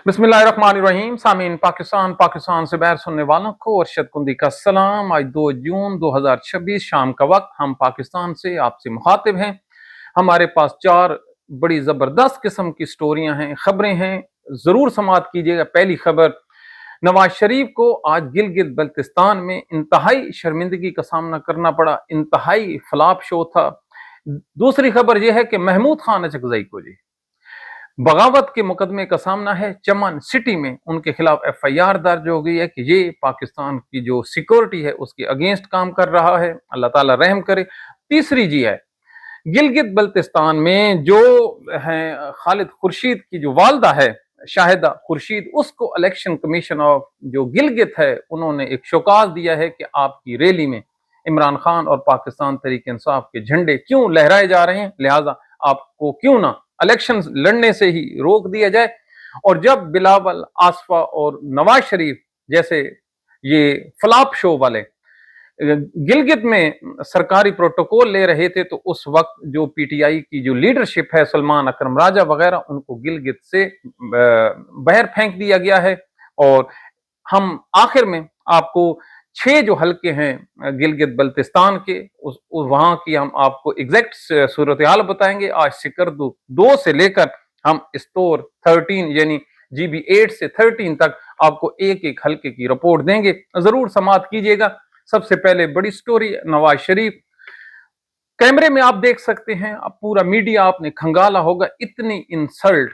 बिस्मिल्लाहिर्रहमानिर्रहीम। सामीन पाकिस्तान से बाहर सुनने वालों को अरशद कुंदी का सलाम। आज 2 जून 2026 शाम का वक्त, हम पाकिस्तान से आपसे मुखातिब हैं। हमारे पास 4 बड़ी ज़बरदस्त किस्म की स्टोरियां हैं, खबरें हैं, ज़रूर समाअत कीजिएगा। पहली खबर, नवाज शरीफ को आज गिलगित बल्तिस्तान में इंतहाई शर्मिंदगी का सामना करना पड़ा, इंतहाई फ्लॉप शो था। दूसरी खबर यह है कि महमूद खान अचकजई को जी बगावत के मुकदमे का सामना है। चमन सिटी में उनके खिलाफ FIR दर्ज हो गई है कि ये पाकिस्तान की जो सिक्योरिटी है उसके अगेंस्ट काम कर रहा है। अल्लाह ताला रहम करे। तीसरी जी है, गिलगित बल्तिस्तान में जो है खालिद खुर्शीद की जो वालदा है शाहिदा खुर्शीद, उसको इलेक्शन कमीशन ऑफ जो गिलगित है उन्होंने एक शोकाज दिया है कि आपकी रैली में इमरान खान और पाकिस्तान तहरीक इंसाफ के झंडे क्यों लहराए जा रहे हैं, लिहाजा आपको क्यों ना इलेक्शन लड़ने से ही रोक दिया जाए। और जब बिलावल, आसफा और नवाज शरीफ जैसे ये फ्लॉप शो वाले गिलगित में सरकारी प्रोटोकॉल ले रहे थे, तो उस वक्त जो PTI की जो लीडरशिप है, सलमान अकरम राजा वगैरह, उनको गिलगित से बाहर फेंक दिया गया है। और हम आखिर में आपको 6 जो हल्के हैं गिलगित बल्तिस्तान के, वहां की हम आपको एग्जैक्ट सूरत हाल बताएंगे। आज सिकरदू 2 से लेकर हम स्टोर 13 यानी GB 8 से 13 तक आपको एक एक हल्के की रिपोर्ट देंगे, जरूर समाअत कीजिएगा। सबसे पहले बड़ी स्टोरी, नवाज शरीफ। कैमरे में आप देख सकते हैं, अब पूरा मीडिया आपने खंगाला होगा, इतनी इंसल्ट।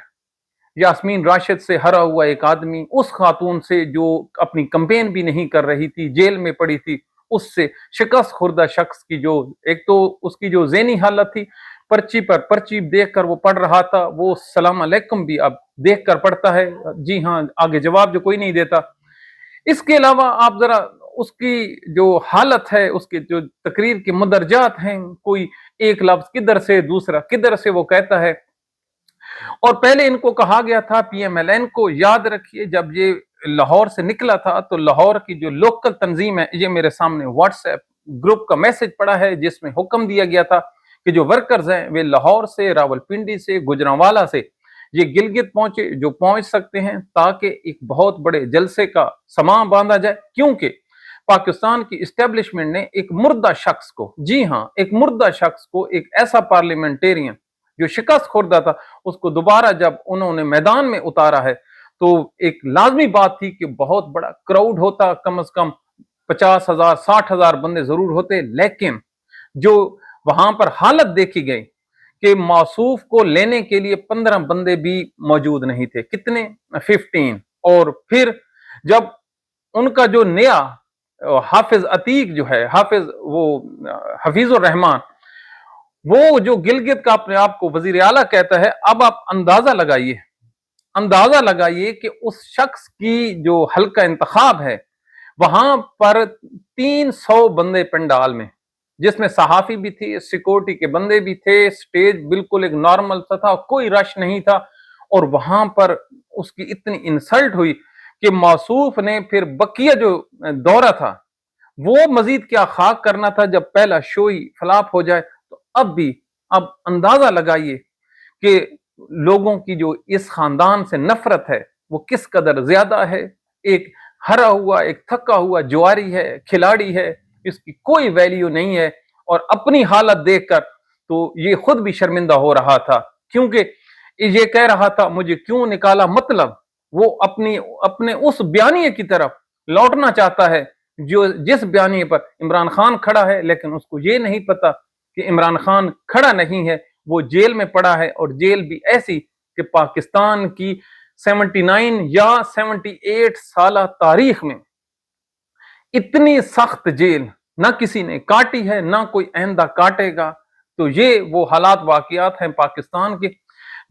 यास्मीन राशिद से हरा हुआ एक आदमी, उस खातून से जो अपनी कंपेन भी नहीं कर रही थी, जेल में पड़ी थी, उससे शिकस्त खुर्दा शख्स की जो एक तो उसकी जो ज़हनी हालत थी, पर्ची पर पर्ची देखकर वो पढ़ रहा था, वो सलाम अलैकुम भी अब देखकर पढ़ता है। जी हाँ, आगे जवाब जो कोई नहीं देता। इसके अलावा आप जरा उसकी जो हालत है, उसके जो तकरीर के मुदरजात हैं, कोई एक लफ्ज किधर से दूसरा किधर से वो कहता है। और पहले इनको कहा गया था, PMLN को याद रखिए, जब ये लाहौर से निकला था तो लाहौर की जो लोकल तंजीम है, ये मेरे सामने व्हाट्सएप ग्रुप का मैसेज पड़ा है जिसमें हुक्म दिया गया था कि जो वर्कर्स हैं वे लाहौर से, रावलपिंडी से, गुजरांवाला से ये गिलगित पहुंचे, जो पहुंच सकते हैं, ताकि एक बहुत बड़े जलसे का समा बांधा जाए। क्योंकि पाकिस्तान की इस्टेब्लिशमेंट ने एक मुर्दा शख्स को, जी हाँ, एक मुर्दा शख्स को, एक ऐसा पार्लियामेंटेरियन जो शिकस्त खुर्दा था, उसको दोबारा जब उन्होंने मैदान में उतारा है, तो एक लाजमी बात थी कि बहुत बड़ा क्राउड होता, कम से कम 50,000 60,000 बंदे जरूर होते। लेकिन जो वहां पर हालत देखी गई कि मासूफ को लेने के लिए 15 बंदे भी मौजूद नहीं थे। कितने? 15। और फिर जब उनका जो नया हाफिज अतीक जो है, हफीजुर रहमान, वो जो गिलगित का अपने आप को वजीर आला कहता है, अब आप अंदाजा लगाइए कि उस शख्स की जो हल्का इंतखाब है, वहां पर 300 बंदे पंडाल में, जिसमें सहाफी भी थी, सिक्योरिटी के बंदे भी थे, स्टेज बिल्कुल एक नॉर्मल सा था, कोई रश नहीं था। और वहां पर उसकी इतनी इंसल्ट हुई कि मासूफ ने फिर बकिया जो दौरा था वो मजीद क्या खाक करना था, जब पहला शो ही फ्लॉप हो जाए। तो अब अंदाजा लगाइए कि लोगों की जो इस खानदान से नफरत है वो किस कदर ज्यादा है। एक हरा हुआ, एक थका हुआ जुआरी है, खिलाड़ी है, इसकी कोई वैल्यू नहीं है। और अपनी हालत देखकर तो ये खुद भी शर्मिंदा हो रहा था, क्योंकि ये कह रहा था मुझे क्यों निकाला, मतलब वो अपने उस बयानिए की तरफ लौटना चाहता है जो जिस बयानिए पर इमरान खान खड़ा है। लेकिन उसको ये नहीं पता कि इमरान खान खड़ा नहीं है, वो जेल में पड़ा है। और जेल भी ऐसी कि पाकिस्तान की 79 या 78 साल तारीख में इतनी सख्त जेल ना किसी ने काटी है, ना कोई आइंदा काटेगा। तो ये वो हालात वाकयात हैं पाकिस्तान के,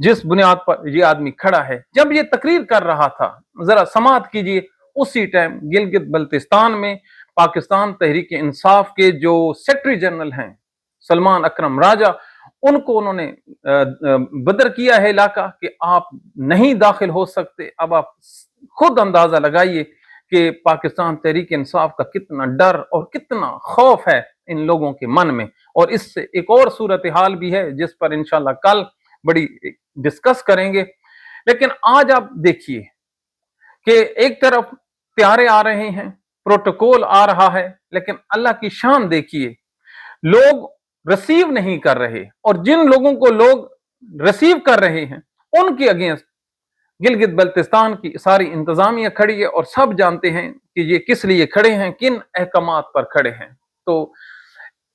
जिस बुनियाद पर ये आदमी खड़ा है। जब ये तकरीर कर रहा था, जरा समाअत कीजिए, उसी टाइम गिलगित बल्तिस्तान में पाकिस्तान तहरीक इंसाफ के जो सेक्रेटरी जनरल हैं सलमान अकरम राजा, उनको उन्होंने बदर किया है इलाका कि आप नहीं दाखिल हो सकते। अब आप खुद अंदाजा लगाइए कि पाकिस्तान तहरीक इंसाफ का कितना डर और कितना खौफ है इन लोगों के मन में। और इससे एक और सूरत हाल भी है जिस पर इंशाल्लाह कल बड़ी डिस्कस करेंगे। लेकिन आज आप देखिए कि एक तरफ प्यारे आ रहे हैं, प्रोटोकॉल आ रहा है, लेकिन अल्लाह की शान देखिए, लोग रिसीव नहीं कर रहे, और जिन लोगों को लोग रिसीव कर रहे हैं उनके अगेंस्ट गिलगित बल्तिस्तान की सारी इंतजामिया खड़ी है, और सब जानते हैं कि ये किस लिए खड़े हैं, किन अहकामात पर खड़े हैं। तो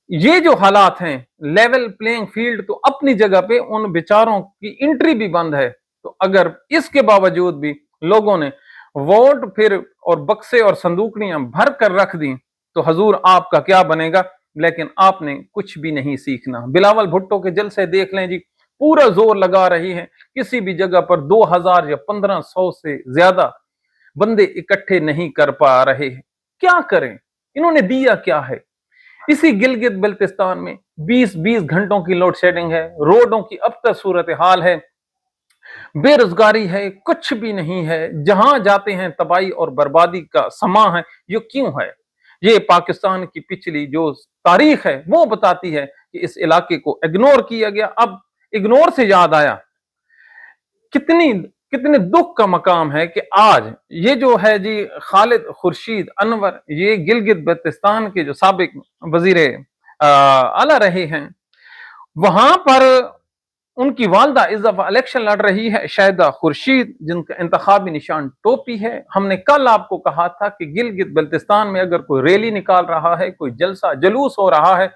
ये जो हालात हैं, लेवल प्लेइंग फील्ड तो अपनी जगह पे, उन बेचारों की एंट्री भी बंद है। तो अगर इसके बावजूद भी लोगों ने वोट फिर और बक्से और संदूकड़ियां भर कर रख दी, तो हजूर आपका क्या बनेगा। लेकिन आपने कुछ भी नहीं सीखना। बिलावल भुट्टो के जलसे देख लें जी, पूरा जोर लगा रही है, किसी भी जगह पर 2000 या 1500 से ज्यादा बंदे इकट्ठे नहीं कर पा रहे हैं। क्या करें, इन्होंने दिया क्या है। इसी गिलगित बल्तिस्तान में 20-20 घंटों की लोड शेडिंग है, रोडों की अब तक सूरत हाल है, बेरोजगारी है, कुछ भी नहीं है। जहां जाते हैं तबाही और बर्बादी का समा है। ये क्यों है? ये पाकिस्तान की पिछली जो तारीख है वो बताती है कि इस इलाके को इग्नोर किया गया। अब इग्नोर से याद आया, कितनी कितने दुख का मकाम है कि आज ये जो है जी खालिद खुर्शीद अनवर, ये गिलगित बल्तिस्तान के जो साबिक वजीर आला रहे हैं, वहां पर उनकी वालदा इस दफा इलेक्शन लड़ रही है, शाहिदा खुर्शीद, जिनका इंतखाबी निशान टोपी है। हमने कल आपको कहा था कि गिलगित बल्तिस्तान में अगर कोई रैली निकाल रहा है, कोई जलसा जुलूस हो रहा है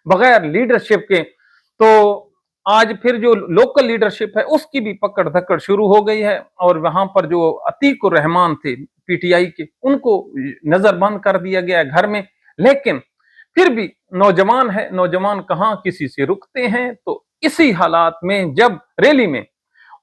बगैर लीडरशिप के, तो आज फिर जो लोकल लीडरशिप है उसकी भी पकड़ धकड़ शुरू हो गई है। और वहां पर जो अतीकुर रहमान थे पीटीआई के, उनको नजरबंद कर दिया गया है घर में। लेकिन फिर भी नौजवान है, नौजवान कहां किसी से रुकते हैं। तो इसी हालात में जब रैली में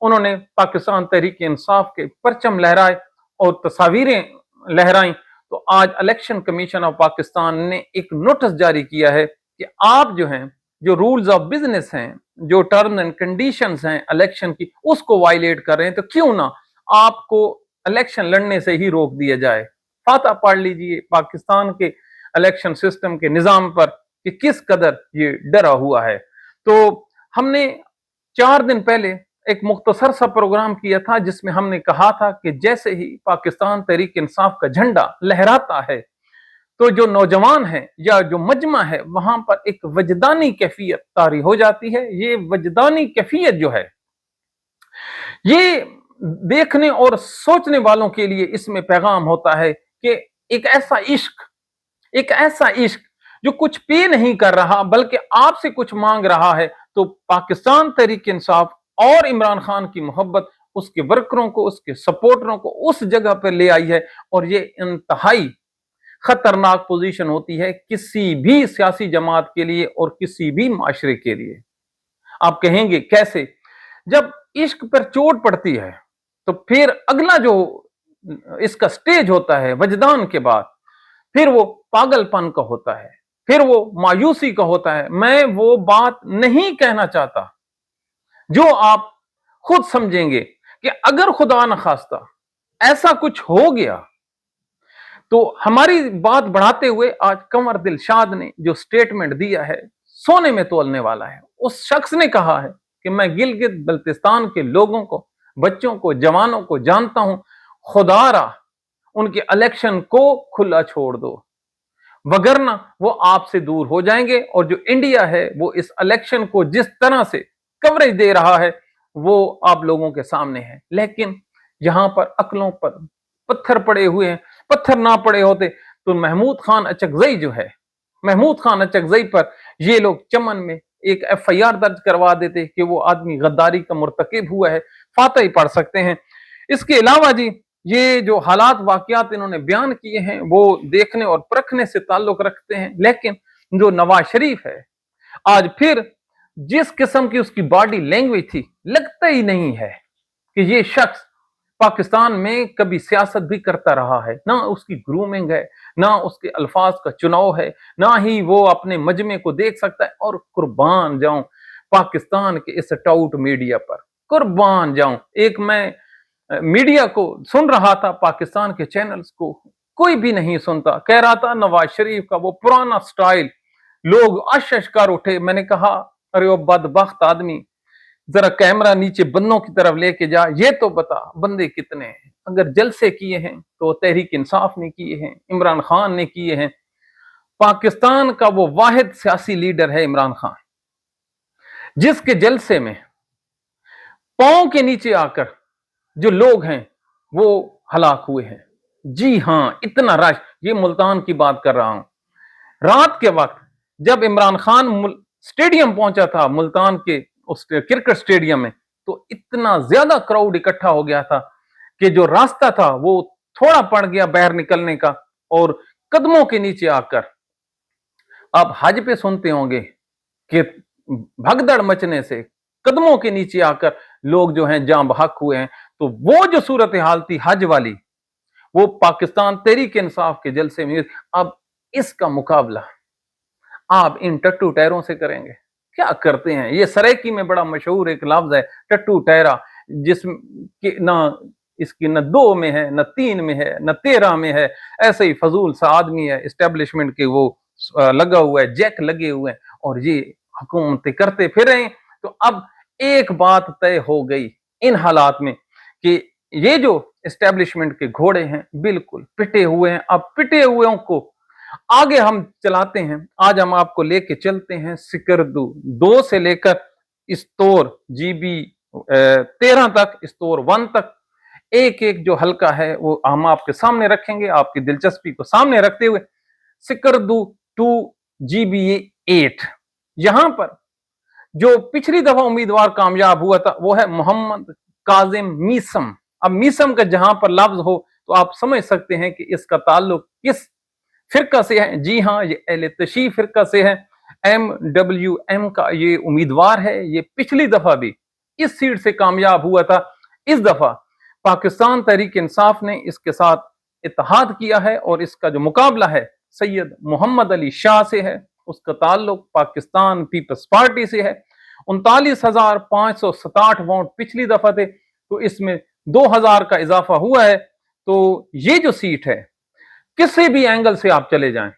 उन्होंने पाकिस्तान तहरीक इंसाफ के परचम लहराए और तस्वीरें लहराई, तो आज इलेक्शन कमीशन ऑफ पाकिस्तान ने एक नोटिस जारी किया है कि आप जो हैं, जो रूल्स ऑफ बिजनेस हैं, जो टर्म्स एंड कंडीशंस हैं इलेक्शन की, उसको वायलेट कर रहे हैं। तो क्यों ना आपको इलेक्शन लड़ने से ही रोक दिया जाए। फाता पढ़ लीजिए पाकिस्तान के इलेक्शन सिस्टम के निजाम पर कि किस कदर ये डरा हुआ है। तो हमने 4 दिन पहले एक मुख्तसर सा प्रोग्राम किया था जिसमें हमने कहा था कि जैसे ही पाकिस्तान तहरीक इंसाफ का झंडा लहराता है, तो जो नौजवान है या जो मजमा है, वहां पर एक वजदानी कैफियत तारी हो जाती है। ये वजदानी कैफियत जो है, ये देखने और सोचने वालों के लिए इसमें पैगाम होता है कि एक ऐसा इश्क, एक ऐसा इश्क जो कुछ पे नहीं कर रहा बल्कि आपसे कुछ मांग रहा है। तो पाकिस्तान तहरीक इंसाफ और इमरान खान की मोहब्बत उसके वर्करों को, उसके सपोर्टरों को उस जगह पर ले आई है। और ये इंतहाई खतरनाक पोजीशन होती है किसी भी सियासी जमात के लिए और किसी भी माशरे के लिए। आप कहेंगे कैसे? जब इश्क पर चोट पड़ती है तो फिर अगला जो इसका स्टेज होता है वजदान के बाद, फिर वो पागलपन का होता है, फिर वो मायूसी का होता है। मैं वो बात नहीं कहना चाहता जो आप खुद समझेंगे कि अगर खुदा न खास्ता ऐसा कुछ हो गया, तो हमारी बात बढ़ाते हुए आज कंवर दिलशाद ने जो स्टेटमेंट दिया है, सोने में तोलने वाला है। उस शख्स ने कहा है कि मैं गिलगित बल्तिस्तान के लोगों को, बच्चों को, जवानों को जानता हूं, खुदारा उनके इलेक्शन को खुला छोड़ दो, वगरना वो आपसे दूर हो जाएंगे। और जो इंडिया है वो इस इलेक्शन को जिस तरह से कवरेज दे रहा है वो आप लोगों के सामने है। लेकिन यहां पर अकलों पर पत्थर पड़े हुए हैं। पत्थर ना पड़े होते तो महमूद खान अचकजई जो है, महमूद खान अचकजई पर ये लोग चमन में एक एफआईआर दर्ज करवा देते कि वो आदमी गद्दारी का मुर्तकिब हुआ है। फाता ही पढ़ सकते हैं। इसके अलावा जी ये जो हालात वाकयात इन्होंने बयान किए हैं वो देखने और परखने से ताल्लुक रखते हैं। लेकिन जो नवाज शरीफ है, आज फिर जिस किस्म की उसकी बॉडी लैंग्वेज थी, लगता ही नहीं है कि ये शख्स पाकिस्तान में कभी सियासत भी करता रहा है। ना उसकी ग्रूमिंग है, ना उसके अल्फाज का चुनाव है, ना ही वो अपने मजमे को देख सकता है। और कुर्बान जाऊं पाकिस्तान के इस टाउट मीडिया पर, कुर्बान जाऊं। एक मैं मीडिया को सुन रहा था, पाकिस्तान के चैनल्स को कोई भी नहीं सुनता। कह रहा था नवाज शरीफ का वो पुराना स्टाइल, लोग अश कर उठे। मैंने कहा अरे वो बदबख्त आदमी, जरा कैमरा नीचे बंदों की तरफ लेके जा, ये तो बता बंदे कितने हैं। اگر جلسے کیے ہیں تو تحریک انصاف نے کیے ہیں, عمران خان نے کیے ہیں. پاکستان کا وہ واحد سیاسی لیڈر ہے عمران خان, جس کے جلسے میں پاؤں کے نیچے آ کر جو لوگ ہیں وہ ہلاک ہوئے ہیں. جی ہاں, اتنا رش. یہ ملتان کی بات کر رہا ہوں. رات کے وقت جب عمران خان اسٹیڈیم پہنچا تھا, ملتان کے اس کرکٹ اسٹیڈیم میں, تو اتنا زیادہ کراؤڈ اکٹھا ہو گیا تھا کہ جو راستہ تھا وہ تھوڑا پڑ گیا باہر نکلنے کا, اور قدموں کے نیچے آ کر, آپ حج پہ سنتے ہوں گے کہ بھگدڑ مچنے سے قدموں کے نیچے آ کر لوگ جو ہیں جاں بحق ہوئے ہیں. تو وہ جو صورتحال تھی حج والی, وہ پاکستان تحریک انصاف کے جلسے میں. اب اس کا مقابلہ آپ ان ٹٹو ٹیروں سے کریں گے؟ کیا کرتے ہیں یہ. سریکی میں بڑا مشہور ایک لفظ ہے ٹٹو ٹیرا, جس کی نہ اس کی نہ 2 میں ہے, نہ 3 میں ہے, نہ 13 میں ہے. ایسے ہی فضول سا آدمی ہے, اسٹیبلشمنٹ کے وہ لگا ہوا ہے, جیک لگے ہوئے ہیں, اور یہ حکومتیں کرتے پھر رہے ہیں. تو اب ایک بات طے ہو گئی ان حالات میں کہ یہ جو اسٹیبلشمنٹ کے گھوڑے ہیں بالکل پٹے ہوئے ہیں. اب پٹے ہوئے کو آگے ہم چلاتے ہیں. آج ہم آپ کو لے کے چلتے ہیں سکردو 2 سے لے کر استور GB 13 تک, استور 1 تک. ایک ایک جو حلقہ ہے وہ ہم آپ کے سامنے رکھیں گے, آپ کی دلچسپی کو سامنے رکھتے ہوئے. سکردو 2 GB 8, یہاں پر جو پچھلی دفعہ امیدوار کامیاب ہوا تھا وہ ہے محمد کاظم میسم. اب میسم کا جہاں پر لفظ ہو تو آپ سمجھ سکتے ہیں کہ اس کا تعلق کس فرقہ سے ہے. جی ہاں, یہ اہل تشیع فرقہ سے ہے. MWM کا یہ امیدوار ہے. یہ پچھلی دفعہ بھی اس سیٹ سے کامیاب ہوا تھا. اس دفعہ پاکستان تحریک انصاف نے اس کے ساتھ اتحاد کیا ہے, اور اس کا جو مقابلہ ہے سید محمد علی شاہ سے ہے. اس کا تعلق پاکستان پیپلز پارٹی سے ہے. 39,567 ووٹ پچھلی دفعہ تھے, تو اس میں 2,000 کا اضافہ ہوا ہے. تو یہ جو سیٹ ہے, کسی بھی اینگل سے آپ چلے جائیں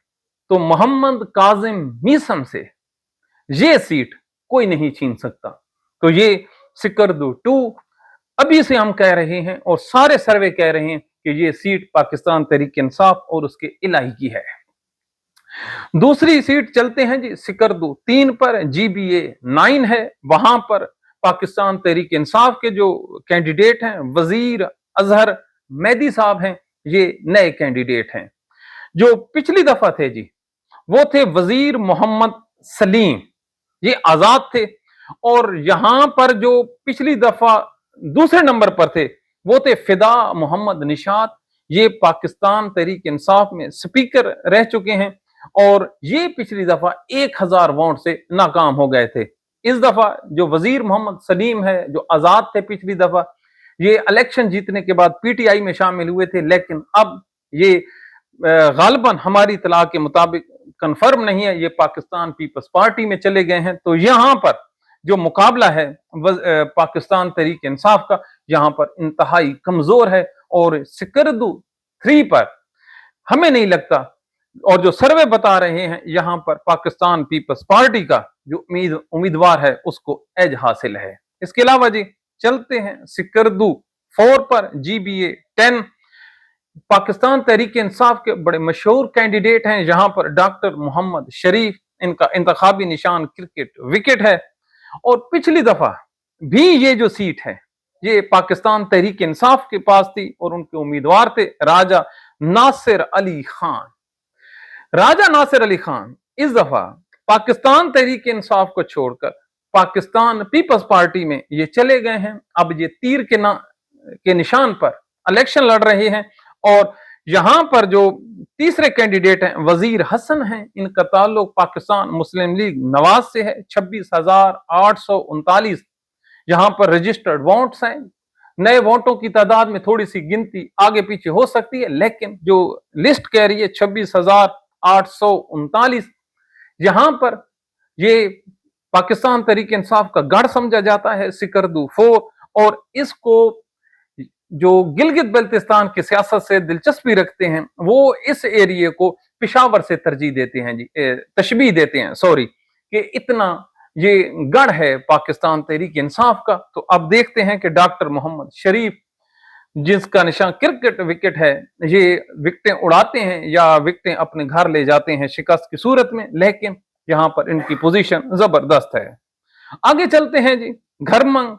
تو محمد کاظم میسم سے یہ سیٹ کوئی نہیں چھین سکتا. تو یہ سکردو 2 ابھی سے ہم کہہ رہے ہیں, اور سارے سروے کہہ رہے ہیں کہ یہ سیٹ پاکستان تحریک انصاف اور اس کے الہی کی ہے. دوسری سیٹ چلتے ہیں جی سکردو 3 پر, GBA 9 ہے. وہاں پر پاکستان تحریک انصاف کے جو کینڈیڈیٹ ہیں وزیر اظہر مہدی صاحب ہیں. یہ نئے کینڈیڈیٹ ہیں. جو پچھلی دفعہ تھے جی وہ تھے وزیر محمد سلیم, یہ آزاد تھے. اور یہاں پر جو پچھلی دفعہ دوسرے نمبر پر تھے وہ تھے فدا محمد نشاط. یہ پاکستان تحریک انصاف میں سپیکر رہ چکے ہیں, اور یہ پچھلی دفعہ 1,000 ووٹ سے ناکام ہو گئے تھے. اس دفعہ جو وزیر محمد سلیم ہے, جو آزاد تھے پچھلی دفعہ, یہ الیکشن جیتنے کے بعد PTI میں شامل ہوئے تھے, لیکن اب یہ غالباً ہماری اطلاع کے مطابق کنفرم نہیں ہے, یہ پاکستان پیپلز پارٹی میں چلے گئے ہیں. تو یہاں پر جو مقابلہ ہے پاکستان تحریک انصاف کا, یہاں پر انتہائی کمزور ہے. اور سکردو 3 پر ہمیں نہیں لگتا, اور جو سروے بتا رہے ہیں یہاں پر پاکستان پیپلز پارٹی کا جو امیدوار ہے اس کو ایج حاصل ہے. اس کے علاوہ جی چلتے ہیں سکردو 4 پر, GBA 10. پاکستان تحریک انصاف کے بڑے مشہور کینڈیڈیٹ ہیں یہاں پر ڈاکٹر محمد شریف. ان کا انتخابی نشان کرکٹ وکٹ ہے. اور پچھلی دفعہ بھی یہ جو سیٹ ہے یہ پاکستان تحریک انصاف کے پاس تھی, اور ان کے امیدوار تھے راجہ ناصر علی خان. راجہ ناصر علی خان اس دفعہ پاکستان تحریک انصاف کو چھوڑ کر پاکستان پیپلز پارٹی میں یہ چلے گئے ہیں. اب یہ تیر کے نشان پر الیکشن لڑ رہے ہیں. اور یہاں پر جو تیسرے کینڈیڈیٹ ہیں وزیر حسن ہیں, ان کا تعلق پاکستان مسلم لیگ نواز سے ہے. 26,839 یہاں پر رجسٹرڈ ووٹس ہیں. نئے ووٹوں کی تعداد میں تھوڑی سی گنتی آگے پیچھے ہو سکتی ہے, لیکن جو لسٹ کہہ رہی ہے 26,839. یہاں پر یہ پاکستان تحریک انصاف کا گڑھ سمجھا جاتا ہے سکردو 4. اور اس کو جو گلگت بلتستان کی سیاست سے دلچسپی رکھتے ہیں وہ اس ایریے کو پشاور سے ترجیح دیتے ہیں, تشبیہ دیتے ہیں کہ اتنا یہ گڑھ ہے پاکستان تحریک انصاف کا. تو اب دیکھتے ہیں کہ ڈاکٹر محمد شریف जिसका निशान क्रिकेट विकेट है, ये विकेटें उड़ाते हैं या विकेटें अपने घर ले जाते हैं शिकस्त की सूरत में, लेकिन यहाँ पर इनकी पोजीशन जबरदस्त है। आगे चलते हैं जी। घरमंग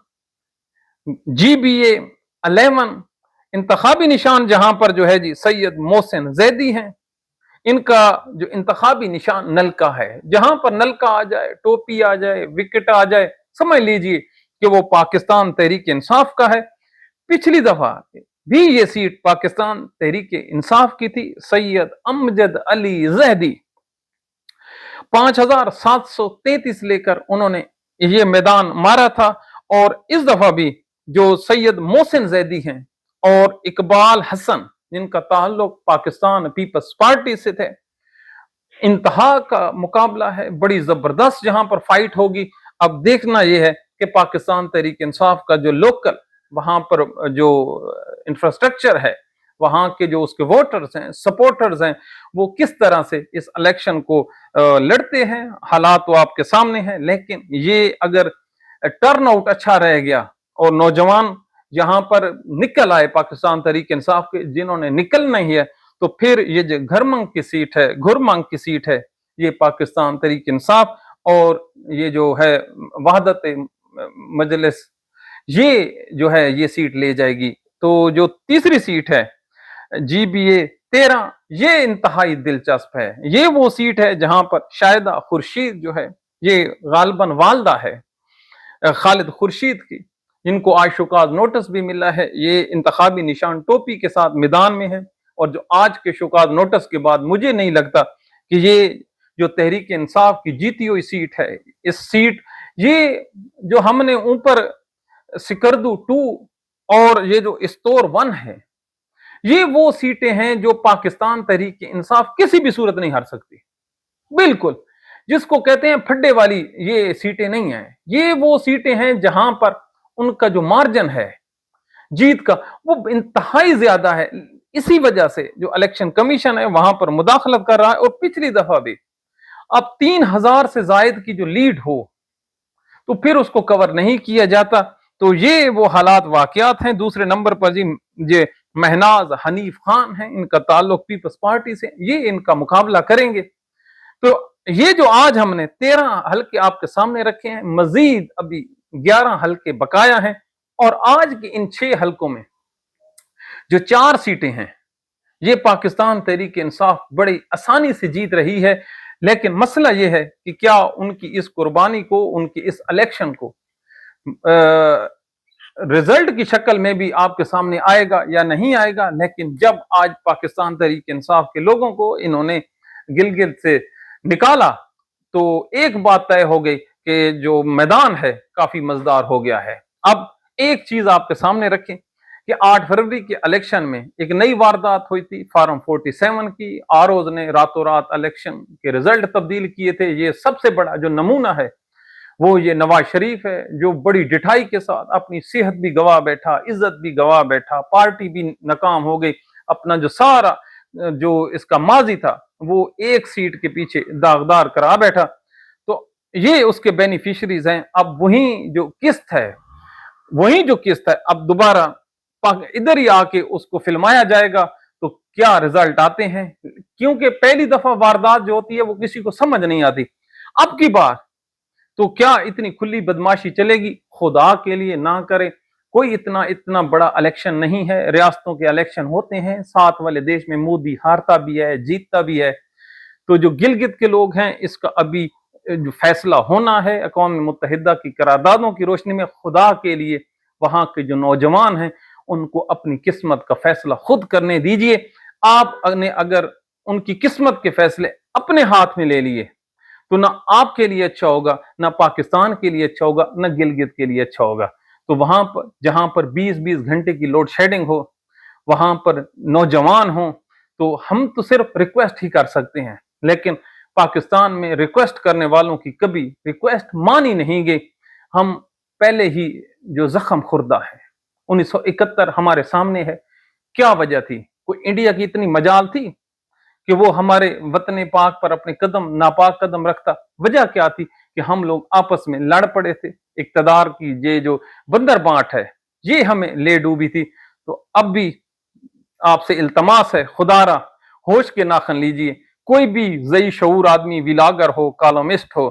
GBA 11 इंतखाबी निशान जहां पर जो है जी सैयद मोहसिन जैदी हैं। इनका जो इंतखाबी निशान नलका है, जहां पर नलका आ जाए, टोपी आ जाए, विकेट आ जाए, समझ लीजिए कि वो पाकिस्तान तहरीक इंसाफ का है। पिछली दफा भी ये सीट पाकिस्तान तहरीक इंसाफ की थी। सैयद अमजद अली जैदी 5733 लेकर उन्होंने ये मैदान मारा था। और इस दफा भी जो सैयद मोहसिन जैदी हैं और इकबाल हसन, जिनका ताल्लुक पाकिस्तान पीपल्स पार्टी से थे, इंतहा का मुकाबला है, बड़ी जबरदस्त जहां पर फाइट होगी। अब देखना यह है कि पाकिस्तान तहरीक इंसाफ का जो लोकल वहां पर जो इंफ्रास्ट्रक्चर है, वहां के जो उसके वोटर्स हैं, सपोर्टर्स हैं, वो किस तरह से इस इलेक्शन को लड़ते हैं। हालात तो आपके सामने हैं, लेकिन ये अगर टर्न आउट अच्छा रह गया और नौजवान यहां पर निकल आए पाकिस्तान तहरीक इंसाफ के, जिन्होंने निकलना ही है, तो फिर ये जो घरमंग की सीट है, घुरमंग की सीट है, ये पाकिस्तान तहरीक इंसाफ और ये जो है वहदत मजलिस, ये जो है ये सीट ले जाएगी। तो जो तीसरी सीट है GBA 13, ये इंतहाई दिलचस्प है। ये वो सीट है जहां पर शाहिदा खुर्शीद जो है, ये गालिबन वालदा है खालिद खुर्शीद की, इनको आज शोकाज नोटिस भी मिला है। ये इंतखाबी निशान टोपी के साथ मैदान में है। और जो आज के शोकाज नोटिस के बाद मुझे नहीं लगता कि ये जो तहरीक इंसाफ की जीती हुई सीट है, इस सीट ये जो हमने ऊपर सिकरदू 2 और ये जो इस्तोर 1 है, ये वो सीटें हैं जो पाकिस्तान तहरीक इंसाफ किसी भी सूरत नहीं हार सकती। बिल्कुल, जिसको कहते हैं फड्डे वाली ये सीटें नहीं हैं। ये वो सीटें हैं जहां पर उनका जो मार्जिन है जीत का, वो इंतहाई ज्यादा है। इसी वजह से जो इलेक्शन कमीशन है वहां पर मुदाखलत कर रहा है। और पिछली दफा भी अब 3000 से जायद की जो लीड हो तो फिर उसको कवर नहीं किया जाता। तो ये वो हालात वाकयात हैं। दूसरे नंबर पर जी ये महनाज हनीफ खान हैं, इनका ताल्लुक पीपल्स पार्टी से, ये इनका मुकाबला करेंगे। तो ये जो आज हमने 13 हल्के आपके सामने रखे हैं, मजीद अभी 11 हल्के बकाया हैं। और आज के इन 6 हल्कों में जो 4 सीटें हैं, ये पाकिस्तान तहरीक इंसाफ बड़ी आसानी से जीत रही है। लेकिन मसला ये है कि क्या उनकी इस कुर्बानी को, उनकी इस इलेक्शन को रिजल्ट की शक्ल में भी आपके सामने आएगा या नहीं आएगा। लेकिन जब आज पाकिस्तान तहरीक इंसाफ के लोगों को इन्होंने गिलगित से निकाला, तो एक बात तय हो गई कि जो मैदान है काफी मजेदार हो गया है। अब एक चीज आपके सामने रखें कि 8 फरवरी के इलेक्शन में एक नई वारदात हुई थी फॉर्म 47 की। आरओज ने रातों रात इलेक्शन के रिजल्ट तब्दील किए थे। ये सबसे बड़ा जो नमूना है वो ये नवाज शरीफ है, जो बड़ी डिठाई के साथ अपनी सेहत भी गवा बैठा, इज्जत भी गवा बैठा, पार्टी भी नाकाम हो गई, अपना जो सारा जो इसका माजी था वो एक सीट के पीछे दागदार करा बैठा। तो ये उसके बेनिफिशरीज हैं। अब वही जो किस्त है अब दोबारा इधर ही आके उसको फिल्माया जाएगा। तो क्या रिजल्ट आते हैं, क्योंकि पहली दफा वारदात जो होती है वो किसी को समझ नहीं आती। अब की बार तो क्या इतनी खुली बदमाशी चलेगी? खुदा के लिए ना करे। कोई इतना बड़ा इलेक्शन नहीं है। रियासतों के इलेक्शन होते हैं, साथ वाले देश में मोदी हारता भी है, जीतता भी है। तो जो गिलगित के लोग हैं, इसका अभी जो फैसला होना है अक़वाम मुत्तहिदा की करारदादों की रोशनी में। खुदा के लिए वहां के जो नौजवान हैं उनको अपनी किस्मत का फैसला खुद करने दीजिए। आपने अगर उनकी किस्मत के फैसले अपने हाथ में ले लिए तो ना आपके लिए अच्छा होगा, ना पाकिस्तान के लिए अच्छा होगा, ना गिलगित के लिए अच्छा होगा। तो वहां पर जहां पर 20-20 घंटे की लोड शेडिंग हो, वहां पर नौजवान हो, तो हम तो सिर्फ रिक्वेस्ट ही कर सकते हैं। लेकिन पाकिस्तान में रिक्वेस्ट करने वालों की कभी रिक्वेस्ट मानी नहीं गई। हम पहले ही जो जख्म खुर्दा है 1971 हमारे सामने है। क्या वजह थी? कोई इंडिया की इतनी मजाल थी कि वो हमारे वतन पाक पर अपने नापाक कदम रखता? वजह क्या थी कि हम लोग आपस में लड़ पड़े थे। इक्तदार की ये जो बंदर बांट है ये हमें ले डूबी थी। तो अब भी आपसे इल्तमास है, खुदारा होश के नाखन लीजिए। कोई भी ज़ई शऊर आदमी, विलागर हो, कॉलमिस्ट हो,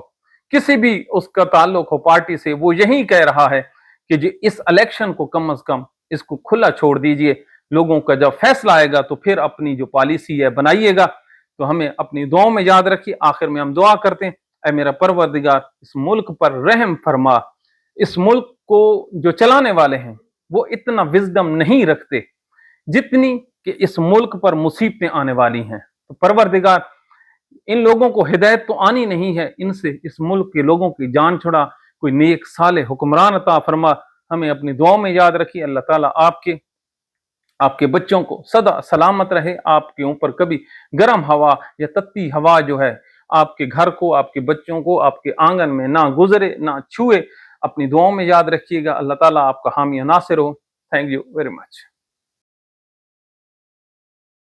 किसी भी उसका ताल्लुक हो पार्टी से, वो यही कह रहा है कि जी इस इलेक्शन को कम अज कम इसको खुला छोड़ दीजिए। लोगों का जब फैसला आएगा तो फिर अपनी जो पॉलिसी है बनाइएगा। तो हमें अपनी दुआओं में याद रखिए। आखिर में हम दुआ करते हैं, ऐ मेरा परवरदिगार इस मुल्क पर रहम फरमा। इस मुल्क को जो चलाने वाले हैं वो इतना विजडम नहीं रखते जितनी कि इस मुल्क पर मुसीबतें आने वाली हैं। तो परवरदिगार इन लोगों को हिदायत तो आनी नहीं है, इनसे इस मुल्क के लोगों की जान छुड़ा, कोई नेक साले हुक्मरान अता फरमा। हमें अपनी दुआओं में याद रखिए। अल्लाह ताला आपके बच्चों को सदा सलामत रहे। आपके ऊपर कभी गर्म हवा या तत्ती हवा जो है आपके घर को, आपके बच्चों को आपके आंगन में ना गुजरे, ना छुए। अपनी दुआओं में याद रखिएगा। अल्लाह ताला आपका हामी नासिर हो। Thank you very much.